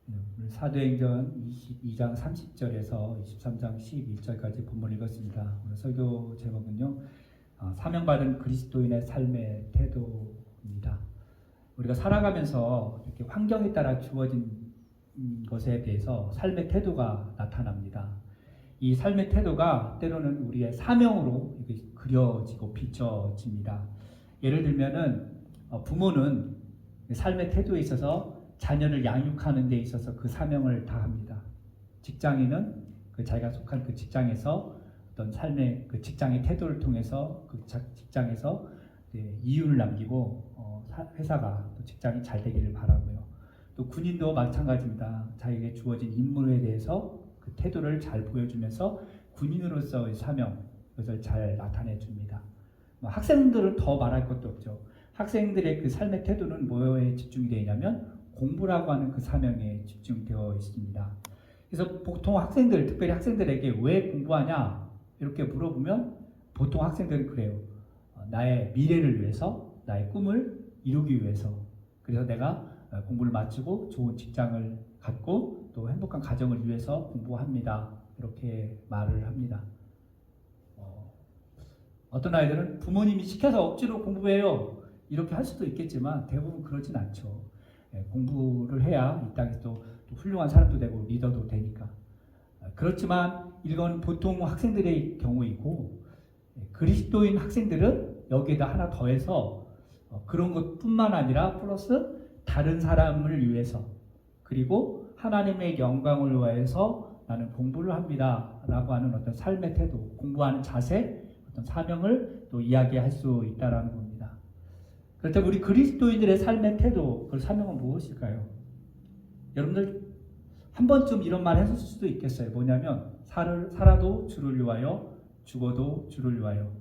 오늘 사도행전 22장 30절에서 23장 11절까지 본문을 읽었습니다. 오늘 설교 제목은요, 사명받은 그리스도인의 삶의 태도입니다. 우리가 살아가면서 이렇게 환경에 따라 주어진 것에 대해서 삶의 태도가 나타납니다. 이 삶의 태도가 때로는 우리의 사명으로 이렇게 그려지고 비춰집니다. 예를 들면은 부모는 삶의 태도에 있어서 자녀를 양육하는 데 있어서 그 사명을 다합니다. 직장인은 자기가 속한 그 직장에서 어떤 삶의 그 직장의 태도를 통해서 그 직장에서 이윤을 남기고 회사가 또 직장이 잘 되기를 바라고요. 또 군인도 마찬가지입니다. 자기에게 주어진 임무에 대해서 그 태도를 잘 보여주면서 군인으로서의 사명, 그것을 잘 나타내 줍니다. 학생들은 더 말할 것도 없죠. 학생들의 그 삶의 태도는 뭐에 집중이 되어 있냐면 공부라고 하는 그 사명에 집중되어 있습니다. 그래서 보통 학생들, 특별히 학생들에게 왜 공부하냐 이렇게 물어보면 보통 학생들은 그래요. 나의 미래를 위해서, 나의 꿈을 이루기 위해서. 그래서 내가 공부를 마치고 좋은 직장을 갖고 또 행복한 가정을 위해서 공부합니다. 이렇게 말을 합니다. 어떤 아이들은 부모님이 시켜서 억지로 공부해요. 이렇게 할 수도 있겠지만 대부분 그러진 않죠. 공부를 해야 이 땅에서 또 훌륭한 사람도 되고 리더도 되니까. 그렇지만 이건 보통 학생들의 경우이고 그리스도인 학생들은 여기에다 하나 더해서 그런 것뿐만 아니라 플러스 다른 사람을 위해서 그리고 하나님의 영광을 위해서 나는 공부를 합니다 라고 하는 어떤 삶의 태도, 공부하는 자세, 어떤 사명을 또 이야기할 수 있다는 겁니다. 그렇다면 우리 그리스도인들의 삶의 태도, 그 사명은 무엇일까요? 여러분들 한 번쯤 이런 말 했을 수도 있겠어요. 뭐냐면 살아도 주를 위하여, 죽어도 주를 위하여,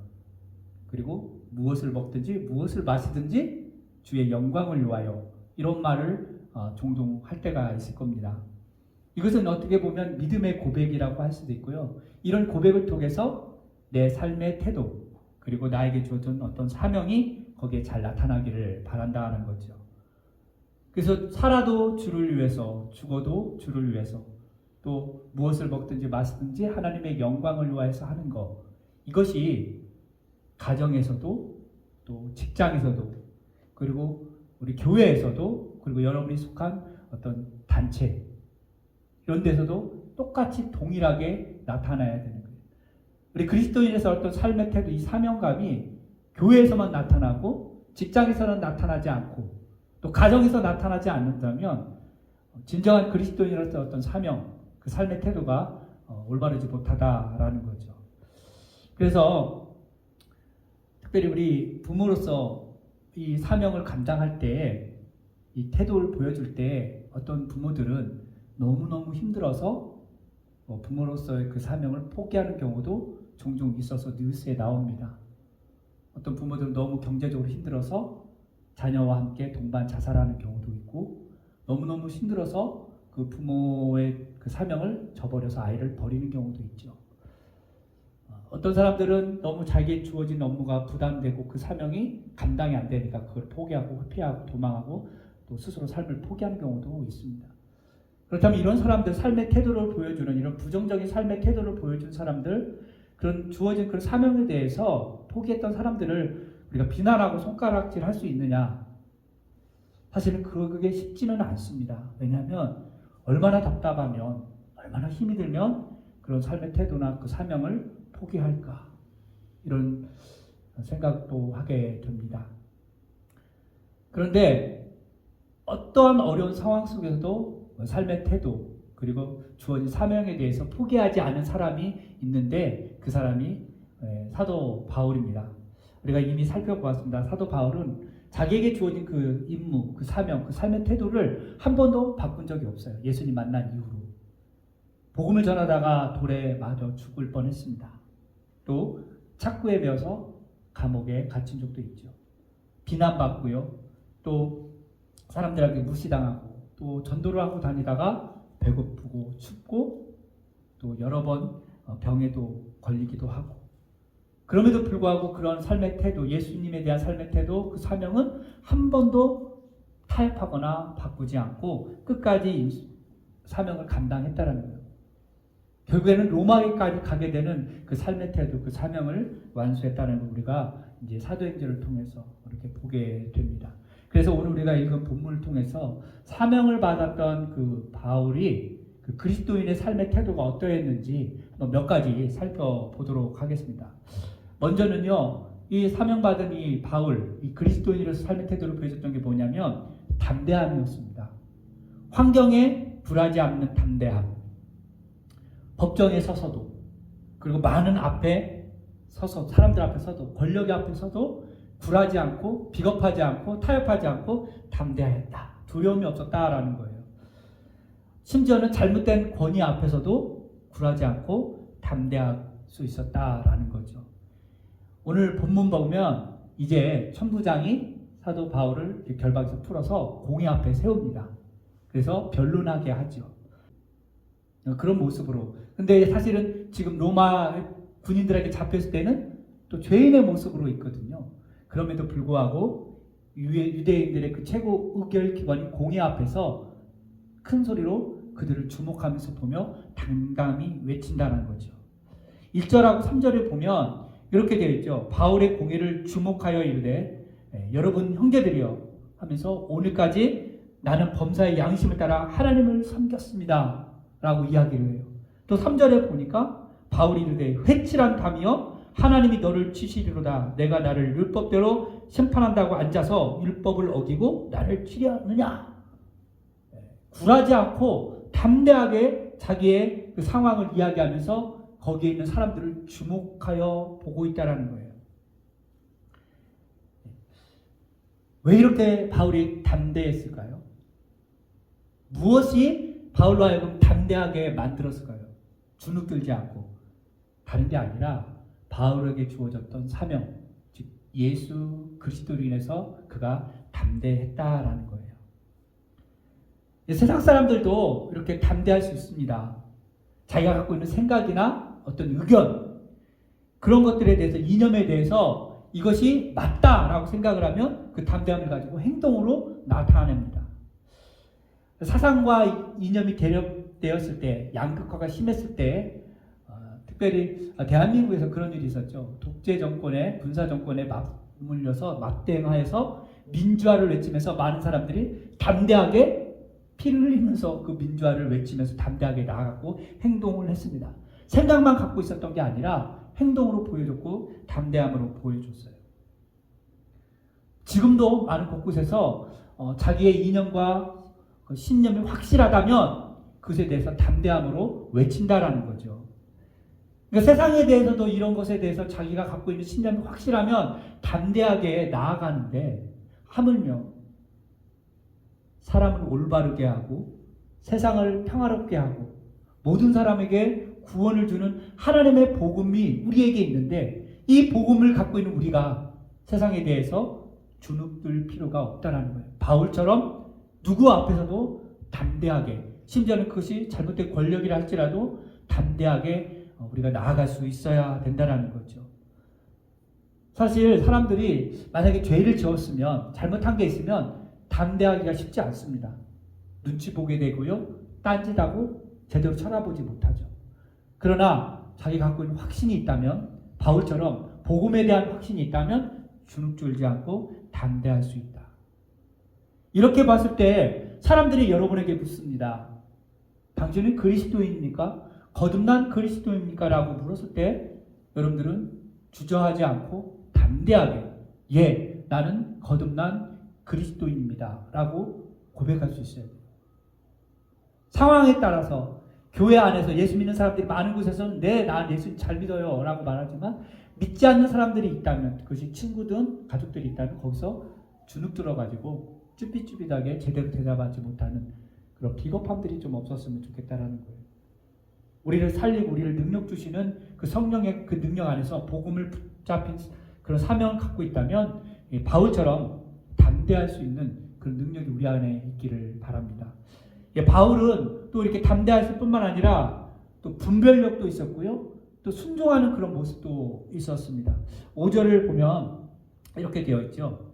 그리고 무엇을 먹든지 무엇을 마시든지 주의 영광을 위하여, 이런 말을 종종 할 때가 있을 겁니다. 이것은 어떻게 보면 믿음의 고백이라고 할 수도 있고요. 이런 고백을 통해서 내 삶의 태도, 그리고 나에게 주어진 어떤 사명이 거기에 잘 나타나기를 바란다는 거죠. 그래서 살아도 주를 위해서, 죽어도 주를 위해서, 또 무엇을 먹든지 마시든지 하나님의 영광을 위해서 하는 것, 이것이 가정에서도 또 직장에서도 그리고 우리 교회에서도 그리고 여러분이 속한 어떤 단체 이런 데서도 똑같이 동일하게 나타나야 되는 거예요. 우리 그리스도인에서 어떤 삶의 태도, 이 사명감이 교회에서만 나타나고 직장에서는 나타나지 않고 또 가정에서 나타나지 않는다면 진정한 그리스도인으로서 어떤 사명, 그 삶의 태도가 올바르지 못하다라는 거죠. 그래서 특별히 우리 부모로서 이 사명을 감당할 때 이 태도를 보여줄 때 어떤 부모들은 너무너무 힘들어서 부모로서의 그 사명을 포기하는 경우도 종종 있어서 뉴스에 나옵니다. 어떤 부모들은 너무 경제적으로 힘들어서 자녀와 함께 동반 자살하는 경우도 있고 너무너무 힘들어서 그 부모의 그 사명을 저버려서 아이를 버리는 경우도 있죠. 어떤 사람들은 너무 자기에 주어진 업무가 부담되고 그 사명이 감당이 안 되니까 그걸 포기하고 회피하고 도망하고 또 스스로 삶을 포기하는 경우도 있습니다. 그렇다면 이런 사람들, 삶의 태도를 보여주는 이런 부정적인 삶의 태도를 보여준 사람들, 그런 주어진 그런 사명에 대해서 포기했던 사람들을 우리가 비난하고 손가락질 할 수 있느냐? 사실은 그게 쉽지는 않습니다. 왜냐하면 얼마나 답답하면, 얼마나 힘이 들면 그런 삶의 태도나 그 사명을 포기할까? 이런 생각도 하게 됩니다. 그런데 어떠한 어려운 상황 속에서도 삶의 태도 그리고 주어진 사명에 대해서 포기하지 않은 사람이 있는데 그 사람이 사도 바울입니다. 우리가 이미 살펴보았습니다. 사도 바울은 자기에게 주어진 그 임무, 그 사명, 그 삶의 태도를 한 번도 바꾼 적이 없어요. 예수님 만난 이후로. 복음을 전하다가 돌에 맞아 죽을 뻔했습니다. 또 착고에 매어서 감옥에 갇힌 적도 있죠. 비난받고요. 또 사람들에게 무시당하고 또 전도를 하고 다니다가 배고프고 춥고 또 여러 번 병에도 걸리기도 하고 그럼에도 불구하고 그런 삶의 태도, 예수님에 대한 삶의 태도, 그 사명은 한 번도 타협하거나 바꾸지 않고 끝까지 사명을 감당했다라는 거예요. 결국에는 로마에까지 가게 되는 그 삶의 태도, 그 사명을 완수했다는 걸 우리가 이제 사도행전을 통해서 이렇게 보게 됩니다. 그래서 오늘 우리가 읽은 본문을 통해서 사명을 받았던 그 바울이 그 그리스도인의 삶의 태도가 어떠했는지 몇 가지 살펴보도록 하겠습니다. 먼저는요, 이 사명받은 이 바울, 이 그리스도인으로서 삶의 태도를 보여줬던 게 뭐냐면 담대함이었습니다. 환경에 굴하지 않는 담대함. 법정에 서서도, 그리고 많은 앞에 서서, 사람들 앞에 서도, 권력의 앞에 서도 굴하지 않고 비겁하지 않고 타협하지 않고 담대하였다. 두려움이 없었다라는 거예요. 심지어는 잘못된 권위 앞에서도 굴하지 않고 담대할 수 있었다라는 거죠. 오늘 본문 보면 이제 천부장이 사도 바울을 결박에서 풀어서 공회 앞에 세웁니다. 그래서 변론하게 하죠. 그런 모습으로. 근데 사실은 지금 로마 군인들에게 잡혔을 때는 또 죄인의 모습으로 있거든요. 그럼에도 불구하고 유대인들의 그 최고 의결 기관인 공회 앞에서 큰 소리로 그들을 주목하면서 보며 당당히 외친다는 거죠. 1절하고 3절에 보면 이렇게 되어 있죠. 바울의 공회를 주목하여 이르되 여러분 형제들이여 하면서 오늘까지 나는 범사의 양심을 따라 하나님을 섬겼습니다 라고 이야기를 해요. 또 3절에 보니까 바울이 이르되 회칠한 담이여 하나님이 너를 치시리로다. 내가 나를 율법대로 심판한다고 앉아서 율법을 어기고 나를 치려느냐. 굴하지 않고 담대하게 자기의 그 상황을 이야기하면서 거기에 있는 사람들을 주목하여 보고 있다는 거예요. 왜 이렇게 바울이 담대했을까요? 무엇이 바울로 하여금 담대하게 만들었을까요? 주눅들지 않고. 다른 게 아니라 바울에게 주어졌던 사명, 즉 예수 그리스도로 인해서 그가 담대했다라는 거예요. 세상 사람들도 이렇게 담대할 수 있습니다. 자기가 갖고 있는 생각이나 어떤 의견, 그런 것들에 대해서, 이념에 대해서 이것이 맞다라고 생각을 하면 그 담대함을 가지고 행동으로 나타냅니다. 사상과 이념이 대립되었을 때, 양극화가 심했을 때, 특별히 대한민국에서 그런 일이 있었죠. 독재 정권에, 군사 정권에 맞물려서 맞대응하여서 민주화를 외치면서 많은 사람들이 담대하게 피를 흘리면서 그 민주화를 외치면서 담대하게 나아갔고 행동을 했습니다. 생각만 갖고 있었던 게 아니라 행동으로 보여줬고 담대함으로 보여줬어요. 지금도 많은 곳곳에서 자기의 이념과 신념이 확실하다면 그것에 대해서 담대함으로 외친다라는 거죠. 그러니까 세상에 대해서도 이런 것에 대해서 자기가 갖고 있는 신념이 확실하면 담대하게 나아가는데, 하물며 사람을 올바르게 하고 세상을 평화롭게 하고 모든 사람에게 구원을 주는 하나님의 복음이 우리에게 있는데, 이 복음을 갖고 있는 우리가 세상에 대해서 주눅들 필요가 없다는 거예요. 바울처럼 누구 앞에서도 담대하게, 심지어는 그것이 잘못된 권력이라 할지라도 담대하게 우리가 나아갈 수 있어야 된다는 거죠. 사실 사람들이 만약에 죄를 지었으면, 잘못한 게 있으면 담대하기가 쉽지 않습니다. 눈치 보게 되고요, 딴짓하고 제대로 쳐다보지 못하죠. 그러나 자기가 갖고 있는 확신이 있다면, 바울처럼 복음에 대한 확신이 있다면 주눅들지 않고 담대할 수 있다. 이렇게 봤을 때 사람들이 여러분에게 묻습니다. 당신은 그리스도인입니까? 거듭난 그리스도입니까? 라고 물었을 때 여러분들은 주저하지 않고 담대하게 예, 나는 거듭난 그리스도인입니다 라고 고백할 수 있어요. 상황에 따라서 교회 안에서 예수 믿는 사람들이 많은 곳에서는 네, 나 예수 잘 믿어요 라고 말하지만, 믿지 않는 사람들이 있다면, 그것이 친구든 가족들이 있다면 거기서 주눅 들어가지고 쭈삣쭈삣하게 제대로 대답하지 못하는 그런 비겁함들이 좀 없었으면 좋겠다라는 거예요. 우리를 살리고 우리를 능력 주시는 그 성령의 그 능력 안에서 복음을 붙잡힌 그런 사명을 갖고 있다면 바울처럼 담대할 수 있는 그런 능력이 우리 안에 있기를 바랍니다. 바울은 또 이렇게 담대할 뿐만 아니라 또 분별력도 있었고요, 또 순종하는 그런 모습도 있었습니다. 5절을 보면 이렇게 되어 있죠.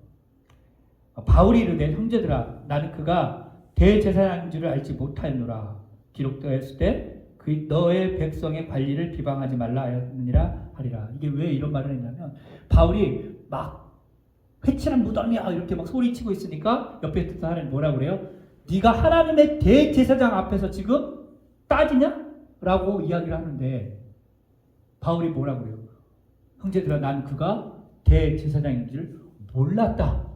바울이 이르되 형제들아, 나는 그가 대제사장인 줄을 알지 못하였노라. 기록되었을 때 그 너의 백성의 관리를 비방하지 말라 하였느니라 하리라. 이게 왜 이런 말을 했냐면 바울이 막 회칠한 무덤이야 이렇게 막 소리치고 있으니까 옆에 듣던 하나님 뭐라 그래요? 네가 하나님의 대제사장 앞에서 지금 따지냐? 라고 이야기를 하는데 바울이 뭐라 그래요? 형제들아 난 그가 대제사장인 줄 몰랐다.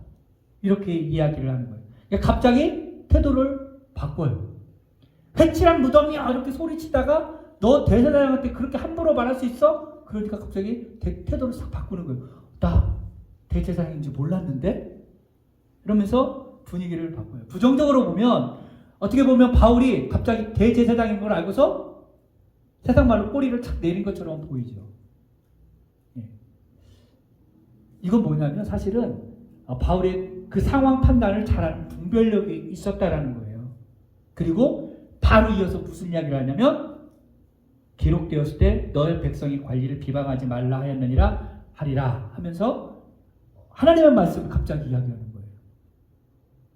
이렇게 이야기를 하는 거예요. 그러니까 갑자기 태도를 바꿔요. 회칠한 무덤이야 이렇게 소리치다가 너 대제사장한테 그렇게 함부로 말할 수 있어? 그러니까 갑자기 태도를 싹 바꾸는 거예요. 나 대제사장인지 몰랐는데? 이러면서 분위기를 바꿔요. 부정적으로 보면 어떻게 보면 바울이 갑자기 대제사장인 걸 알고서 세상 말로 꼬리를 착 내린 것처럼 보이죠. 이건 뭐냐면 사실은 바울의 그 상황 판단을 잘하는 분별력이 있었다라는 거예요. 그리고 바로 이어서 무슨 이야기를 하냐면 기록되었을 때 너의 백성이 관리를 비방하지 말라 하였느니라 하리라 하면서 하나님의 말씀을 갑자기 이야기하는 거예요.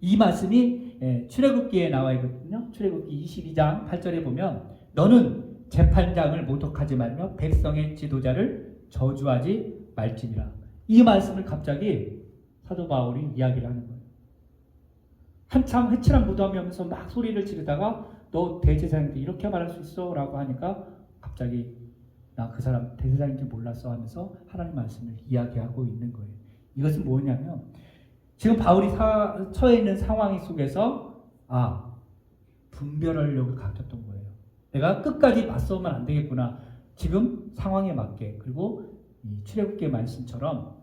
이 말씀이 출애굽기에 나와 있거든요. 출애굽기 22장 8절에 보면 너는 재판장을 모독하지 말며 백성의 지도자를 저주하지 말지니라. 이 말씀을 갑자기 사도 바울이 이야기를 하는 거예요. 한참 회칠한 무덤이면서 막 소리를 지르다가 너 대제사장한테 이렇게 말할 수 있어? 라고 하니까 갑자기 나 그 사람 대제사장인지 몰랐어 하면서 하나님 말씀을 이야기하고 있는 거예요. 이것은 뭐냐면 지금 바울이 처해 있는 상황 속에서 분별하려고 가졌던 거예요. 내가 끝까지 맞서면 안 되겠구나. 지금 상황에 맞게 그리고 이 출애굽기의 말씀처럼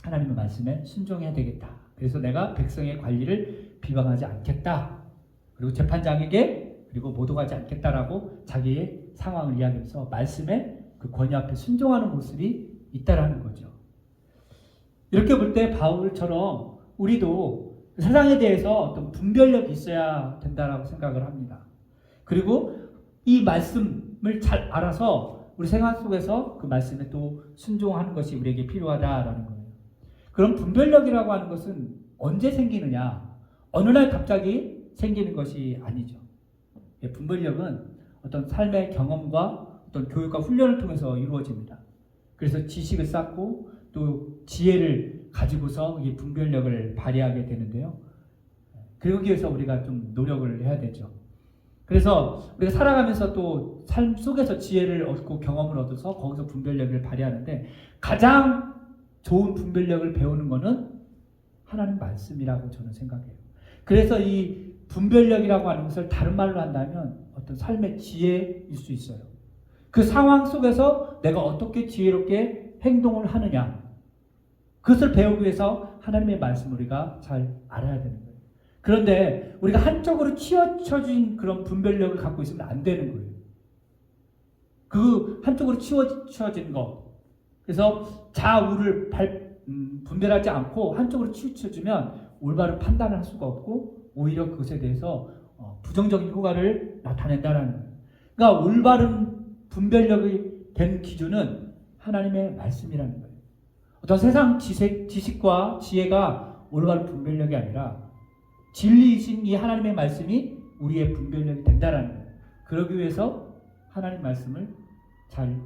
하나님의 말씀에 순종해야 되겠다. 그래서 내가 백성의 관리를 비방하지 않겠다. 그리고 재판장에게 그리고 모독하지 않겠다라고 자기의 상황을 이야기하면서 말씀에 그 권위 앞에 순종하는 모습이 있다라는 거죠. 이렇게 볼 때 바울처럼 우리도 세상에 대해서 어떤 분별력이 있어야 된다라고 생각을 합니다. 그리고 이 말씀을 잘 알아서 우리 생활 속에서 그 말씀에 또 순종하는 것이 우리에게 필요하다라는 거예요. 그럼 분별력이라고 하는 것은 언제 생기느냐? 어느 날 갑자기 생기는 것이 아니죠. 분별력은 어떤 삶의 경험과 어떤 교육과 훈련을 통해서 이루어집니다. 그래서 지식을 쌓고 또 지혜를 가지고서 이 분별력을 발휘하게 되는데요. 그러기 위해서 우리가 좀 노력을 해야 되죠. 그래서 우리가 살아가면서 또 삶 속에서 지혜를 얻고 경험을 얻어서 거기서 분별력을 발휘하는데 가장 좋은 분별력을 배우는 것은 하나님 말씀이라고 저는 생각해요. 그래서 이 분별력이라고 하는 것을 다른 말로 한다면 어떤 삶의 지혜일 수 있어요. 그 상황 속에서 내가 어떻게 지혜롭게 행동을 하느냐, 그것을 배우기 위해서 하나님의 말씀을 우리가 잘 알아야 되는 거예요. 그런데 우리가 한쪽으로 치우쳐진 그런 분별력을 갖고 있으면 안 되는 거예요. 그 한쪽으로 치우쳐진 것, 그래서 좌우를 분별하지 않고 한쪽으로 치우쳐지면 올바른 판단을 할 수가 없고 오히려 그것에 대해서 부정적인 효과를 나타낸다는 거예요. 그러니까 올바른 분별력이 된 기준은 하나님의 말씀이라는 거예요. 어떤 세상 지식과 지혜가 올바른 분별력이 아니라 진리이신 이 하나님의 말씀이 우리의 분별력이 된다는 거예요. 그러기 위해서 하나님 말씀을 잘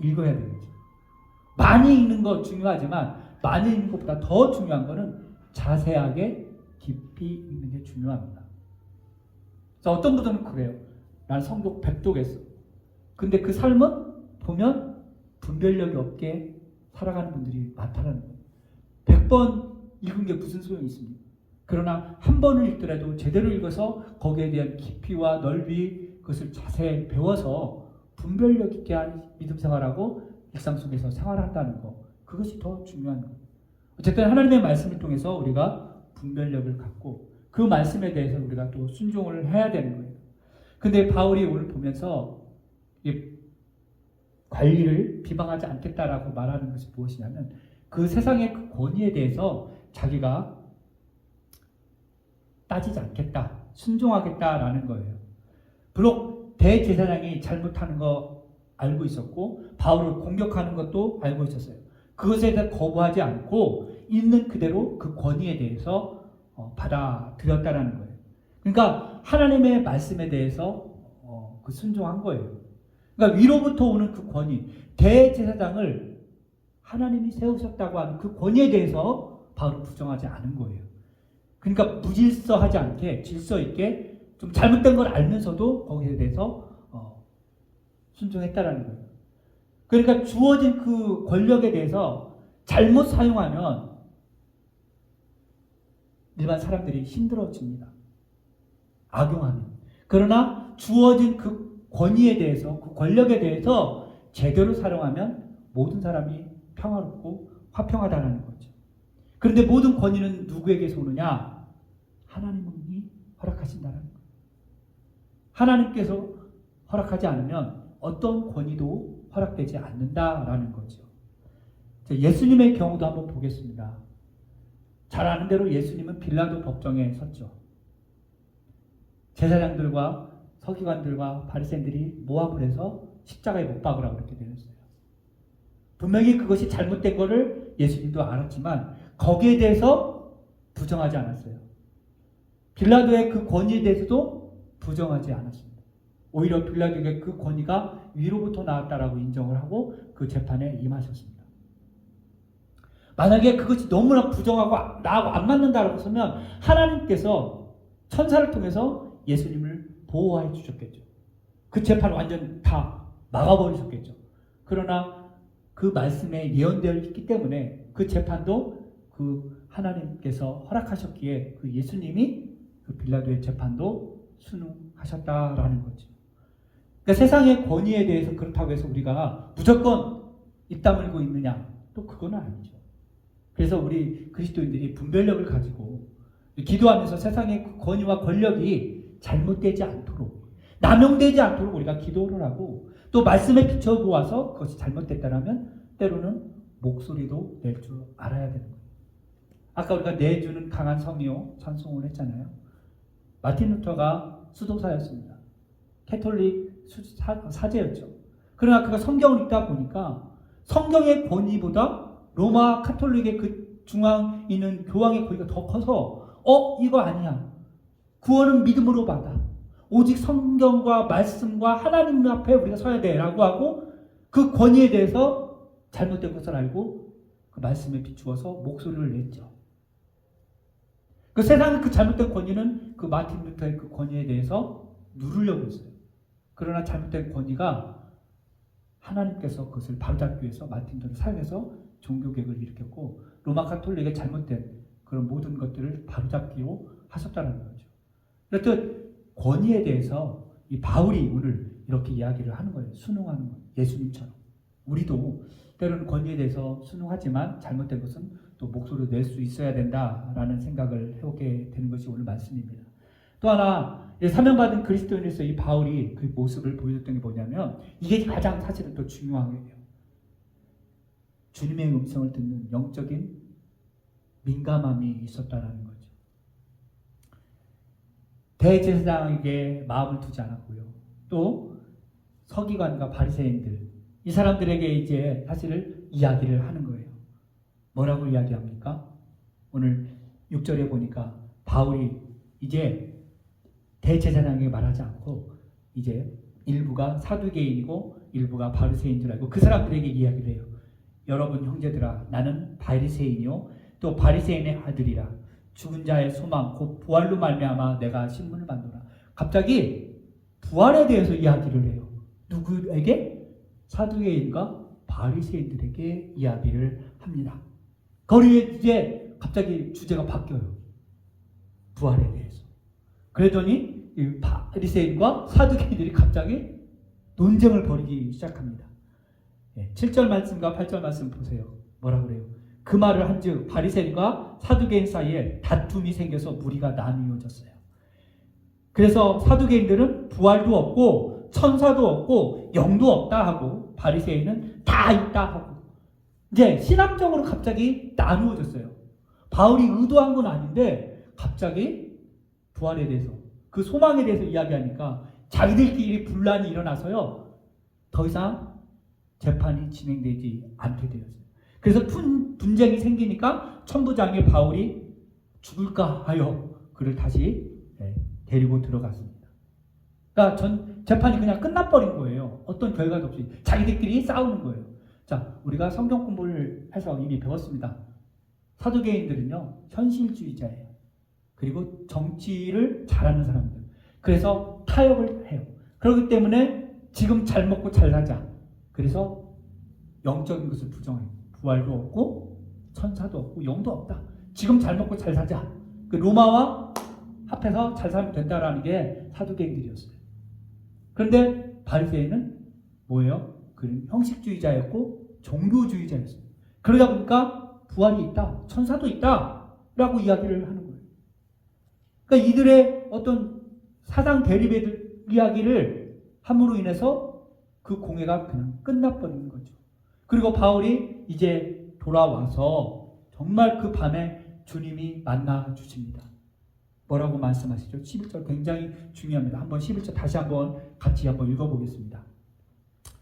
읽어야 되겠죠. 많이 읽는 거 중요하지만 많이 읽는 것보다 더 중요한 것은 자세하게 깊이 읽는 게 중요합니다. 그래서 어떤 분들은 그래요. 난 성경 100쪽 했어. 근데 그 삶은 보면 분별력이 없게 살아가는 분들이 많다는 거예요. 100번 읽은 게 무슨 소용이 있습니까? 그러나 한 번을 읽더라도 제대로 읽어서 거기에 대한 깊이와 넓이 그것을 자세히 배워서 분별력 있게 한 믿음 생활하고 일상 속에서 생활한다는 거, 그것이 더 중요한 거예요. 어쨌든 하나님의 말씀을 통해서 우리가 분별력을 갖고 그 말씀에 대해서 우리가 또 순종을 해야 되는 거예요. 근데 바울이 오늘 보면서 관리를 비방하지 않겠다라고 말하는 것이 무엇이냐면 그 세상의 그 권위에 대해서 자기가 따지지 않겠다, 순종하겠다라는 거예요. 비록 대제사장이 잘못하는 거 알고 있었고 바울을 공격하는 것도 알고 있었어요. 그것에 대해 거부하지 않고 있는 그대로 그 권위에 대해서 받아들였다라는 거예요. 그러니까 하나님의 말씀에 대해서 그 순종한 거예요. 그러니까 위로부터 오는 그 권위, 대제사장을 하나님이 세우셨다고 하는 그 권위에 대해서 바울은 부정하지 않은 거예요. 그러니까 무질서하지 않게 질서 있게 좀 잘못된 걸 알면서도 거기에 대해서 순종했다라는 거예요. 그러니까 주어진 그 권력에 대해서 잘못 사용하면 일반 사람들이 힘들어집니다. 악용하면. 그러나 주어진 그 권위에 대해서, 그 권력에 대해서 제대로 사용하면 모든 사람이 평화롭고 화평하다는 거죠. 그런데 모든 권위는 누구에게서 오느냐? 하나님이 허락하신다는 거예요. 하나님께서 허락하지 않으면 어떤 권위도 허락되지 않는다라는 거죠. 예수님의 경우도 한번 보겠습니다. 잘 아는 대로 예수님은 빌라도 법정에 섰죠. 제사장들과 서기관들과 바리새인들이 모함을 해서 십자가에 못 박으라고 그렇게 되었어요. 분명히 그것이 잘못된 것을 예수님도 알았지만 거기에 대해서 부정하지 않았어요. 빌라도의 그 권위에 대해서도 부정하지 않았습니다. 오히려 빌라도에게 그 권위가 위로부터 나왔다라고 인정을 하고 그 재판에 임하셨습니다. 만약에 그것이 너무나 부정하고 나하고 안 맞는다라고 하면 하나님께서 천사를 통해서 예수님을 보호해 주셨겠죠. 그 재판 완전 다 막아버리셨겠죠. 그러나 그 말씀에 예언되어 있기 때문에 그 재판도 그 하나님께서 허락하셨기에 그 예수님이 그 빌라도의 재판도 순응하셨다라는 거죠. 그러니까 세상의 권위에 대해서 그렇다고 해서 우리가 무조건 입 다물고 있느냐? 또 그건 아니죠. 그래서 우리 그리스도인들이 분별력을 가지고 기도하면서 세상의 그 권위와 권력이 잘못되지 않도록, 남용되지 않도록 우리가 기도를 하고 또 말씀에 비춰보아서 그것이 잘못됐다면 때로는 목소리도 낼 줄 알아야 되는 거예요. 아까 우리가 내주는 강한 성이요 찬송을 했잖아요. 마틴 루터가 수도사였습니다. 캐톨릭 사제였죠. 그러나 그가 성경을 읽다 보니까 성경의 권위보다 로마 카톨릭의 그 중앙에 있는 교황의 권위가 더 커서 이거 아니야. 구원은 믿음으로 받아. 오직 성경과 말씀과 하나님 앞에 우리가 서야 돼 라고 하고 그 권위에 대해서 잘못된 것을 알고 그 말씀에 비추어서 목소리를 냈죠. 그 세상의 그 잘못된 권위는 그 마틴 루터의 그 권위에 대해서 누르려고 했어요. 그러나 잘못된 권위가 하나님께서 그것을 바로잡기 위해서 마틴 루터를 사용해서 종교개혁을 일으켰고 로마 카톨릭의 잘못된 그런 모든 것들을 바로잡기로 하셨다는 거죠. 그렇듯 권위에 대해서 이 바울이 오늘 이렇게 이야기를 하는 거예요. 순응하는 거예요. 예수님처럼. 우리도 때로는 권위에 대해서 순응하지만 잘못된 것은 또 목소리를 낼 수 있어야 된다라는 생각을 해보게 되는 것이 오늘 말씀입니다. 또 하나 사명받은 그리스도인으로서 이 바울이 그 모습을 보여줬던 게 뭐냐면 이게 가장 사실은 또 중요한 거예요. 주님의 음성을 듣는 영적인 민감함이 있었다는 거죠. 대제사장에게 마음을 두지 않았고요. 또 서기관과 바리새인들 이 사람들에게 이제 사실 이야기를 하는 거예요. 뭐라고 이야기합니까? 오늘 6절에 보니까 바울이 이제 대제사장에게 말하지 않고 이제 일부가 사두개인이고 일부가 바리새인 줄 알고 그 사람들에게 이야기를 해요. 여러분 형제들아, 나는 바리새인이요 또 바리새인의 아들이라. 죽은 자의 소망 곧 부활로 말미암아 내가 신문을 만들어라. 갑자기 부활에 대해서 이야기를 해요. 누구에게? 사두개인과 바리새인들에게 이야기를 합니다. 거기에 이제 갑자기 주제가 바뀌어요. 부활에 대해서. 그러더니 이 바리새인과 사두개인들이 갑자기 논쟁을 벌이기 시작합니다. 7절 말씀과 8절 말씀 보세요. 뭐라고 그래요? 그 말을 한즉 바리새인과 사두개인 사이에 다툼이 생겨서 무리가 나뉘어졌어요. 그래서 사두개인들은 부활도 없고 천사도 없고 영도 없다 하고 바리새인은 다 있다 하고 이제 신학적으로 갑자기 나누어졌어요. 바울이 의도한 건 아닌데 갑자기 부활에 대해서 그 소망에 대해서 이야기하니까 자기들끼리 분란이 일어나서요. 더 이상 재판이 진행되지 않게 되었어요. 그래서 분쟁이 생기니까 천부장의 바울이 죽을까 하여 그를 다시 데리고 들어갔습니다. 그러니까 재판이 그냥 끝나버린 거예요. 어떤 결과도 없이 자기들끼리 싸우는 거예요. 자, 우리가 성경 공부를 해서 이미 배웠습니다. 사두개인들은요, 현실주의자예요. 그리고 정치를 잘하는 사람들. 그래서 타협을 해요. 그렇기 때문에 지금 잘 먹고 잘 살자. 그래서 영적인 것을 부정해요. 부활도 없고 천사도 없고 영도 없다. 지금 잘 먹고 잘 살자. 그 로마와 합해서 잘 살면 된다라는 게 사두개인들이었어요. 그런데 바리새인은 뭐예요? 그는 형식주의자였고 종교주의자였어요. 그러다 보니까 부활이 있다, 천사도 있다라고 이야기를 하는 거예요. 그러니까 이들의 어떤 사상 대립의 이야기를 함으로 인해서 그 공회가 그냥 끝나버리는 거죠. 그리고 바울이 이제 돌아와서 정말 그 밤에 주님이 만나 주십니다. 뭐라고 말씀하시죠? 11절 굉장히 중요합니다. 한번 11절 다시 한번 같이 한번 읽어보겠습니다.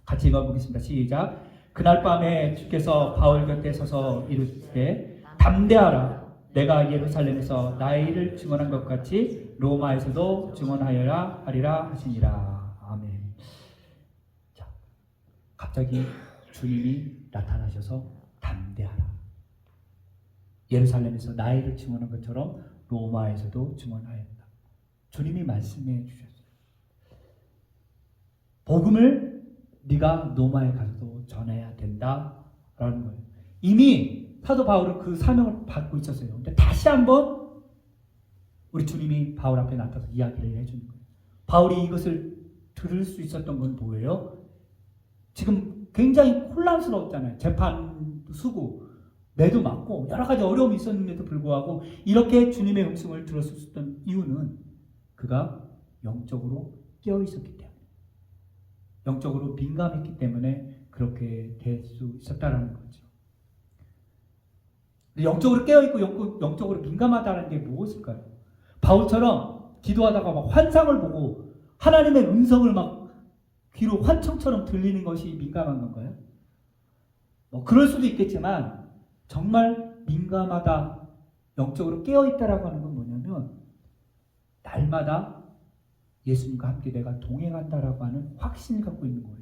같이 읽어보겠습니다. 시작. 그날 밤에 주께서 바울 곁에 서서 이르시되 담대하라. 내가 예루살렘에서 나의 일을 증언한 것 같이 로마에서도 증언하여야 하리라 하시니라. 아멘. 자, 갑자기 주님이 나타나셔서 담대하라. 예루살렘에서 나의 일을 증언한 것처럼 로마에서도 증언하였다. 주님이 말씀해 주셨어요. 복음을 네가 로마에 가서도 전해야 된다라는 거예요. 이미 사도 바울은 그 사명을 받고 있었어요. 근데 다시 한번 우리 주님이 바울 앞에 나타나서 이야기를 해주는 거예요. 바울이 이것을 들을 수 있었던 건 뭐예요? 지금 굉장히 혼란스러웠잖아요. 재판도 쓰고 매도 맞고 여러 가지 어려움이 있었는데도 불구하고 이렇게 주님의 음성을 들었었던 이유는 그가 영적으로 깨어 있었기 때문에, 영적으로 민감했기 때문에 그렇게 될 수 있었다라는 거죠. 영적으로 깨어있고 영적으로 민감하다는 게 무엇일까요? 바울처럼 기도하다가 막 환상을 보고 하나님의 음성을 막 귀로 환청처럼 들리는 것이 민감한 건가요? 뭐 그럴 수도 있겠지만 정말 민감하다, 영적으로 깨어있다라고 하는 건 뭐냐면 날마다 예수님과 함께 내가 동행한다라고 하는 확신을 갖고 있는 거예요.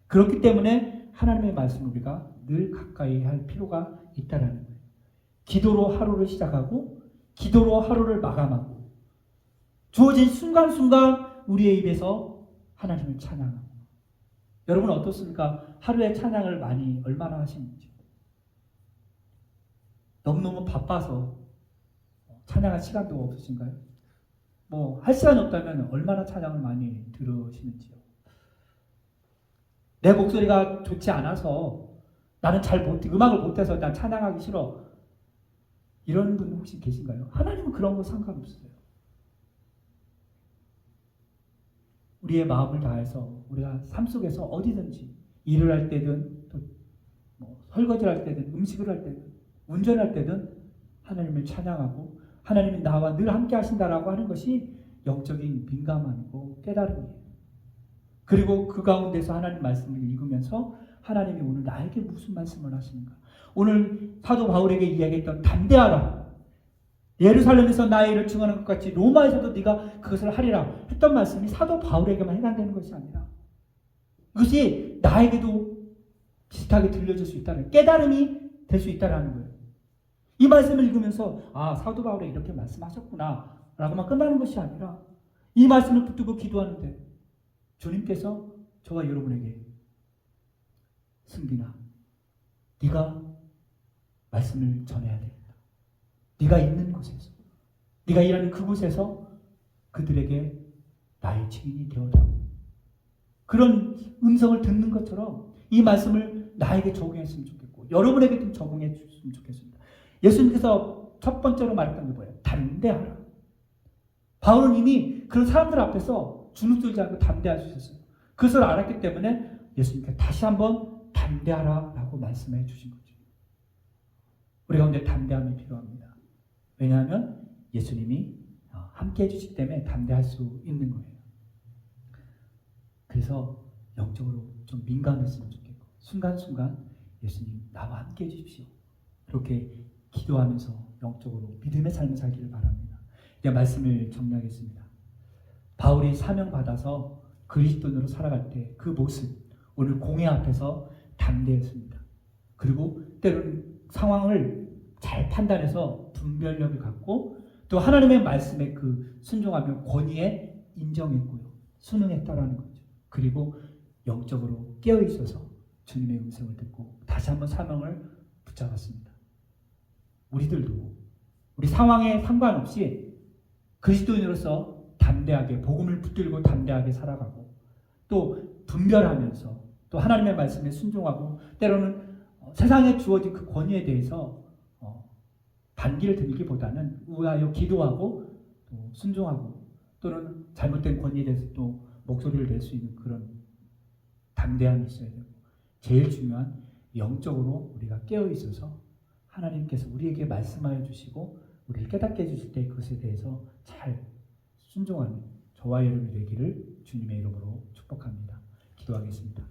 그렇기 때문에 하나님의 말씀을 우리가 늘 가까이 할 필요가 있다라는 거예요. 기도로 하루를 시작하고 기도로 하루를 마감하고 주어진 순간순간 우리의 입에서 하나님을 찬양하고. 여러분 어떻습니까? 하루에 찬양을 얼마나 하시는지. 너무너무 바빠서 찬양할 시간도 없으신가요? 뭐 할 시간이 없다면 얼마나 찬양을 많이 들으시는지요? 내 목소리가 좋지 않아서 나는 음악을 못해서 난 찬양하기 싫어. 이런 분 혹시 계신가요? 하나님은 그런 거 상관없어요. 우리의 마음을 다해서 우리가 삶 속에서 어디든지 일을 할 때든 또 설거지를 할 때든 음식을 할 때든 운전할 때든 하나님을 찬양하고 하나님이 나와 늘 함께 하신다라고 하는 것이 영적인 민감함이고 깨달음이에요. 그리고 그 가운데서 하나님 말씀을 읽으면서 하나님이 오늘 나에게 무슨 말씀을 하시는가. 오늘 사도 바울에게 이야기했던 담대하라. 예루살렘에서 나의 일을 증언한 것 같이 로마에서도 네가 그것을 하리라 했던 말씀이 사도 바울에게만 해당되는 것이 아니라 그것이 나에게도 비슷하게 들려질 수 있다는 깨달음이 될 수 있다는 거예요. 이 말씀을 읽으면서 사도 바울이 이렇게 말씀하셨구나 라고만 끝나는 것이 아니라 이 말씀을 붙들고 기도하는데 주님께서 저와 여러분에게 승빈아, 네가 말씀을 전해야 되겠다. 네가 있는 곳에서, 네가 일하는 그곳에서 그들에게 나의 증인이 되어달라고. 그런 음성을 듣는 것처럼 이 말씀을 나에게 적용했으면 좋겠고 여러분에게 좀 적용해 주셨으면 좋겠습니다. 예수님께서 첫 번째로 말했던 게 뭐예요? 담대하라. 바울은 이미 그런 사람들 앞에서 주눅들지 않고 담대할 수 있었어요. 그것을 알았기 때문에 예수님께서 다시 한번 담대하라라고 말씀해 주신 거죠. 우리 가운데 담대함이 필요합니다. 왜냐하면 예수님이 함께 해주시기 때문에 담대할 수 있는 거예요. 그래서 영적으로 좀 민감했으면 좋겠고 순간순간 예수님 나와 함께 해주십시오. 그렇게 기도하면서 영적으로 믿음의 삶을 살기를 바랍니다. 이제 말씀을 정리하겠습니다. 바울이 사명받아서 그리스도인으로 살아갈 때 그 모습, 오늘 공회 앞에서 담대했습니다. 그리고 때로는 상황을 잘 판단해서 분별력을 갖고 또 하나님의 말씀에 그 순종하며 권위에 인정했고요. 순응했다라는 거죠. 그리고 영적으로 깨어있어서 주님의 음성을 듣고 다시 한번 사명을 붙잡았습니다. 우리들도 우리 상황에 상관없이 그리스도인으로서 담대하게 복음을 붙들고 담대하게 살아가고 또 분별하면서 또 하나님의 말씀에 순종하고 때로는 세상에 주어진 그 권위에 대해서 반기를 들기보다는 우하여 기도하고 또 순종하고 또는 잘못된 권위에 대해서 또 목소리를 낼 수 있는 그런 담대함이 있어야 되고 제일 중요한 영적으로 우리가 깨어 있어서 하나님께서 우리에게 말씀하여 주시고 우리를 깨닫게 해주실 때 그것에 대해서 잘 순종하는 저와 여러분이 되기를 주님의 이름으로 축복합니다. 기도하겠습니다.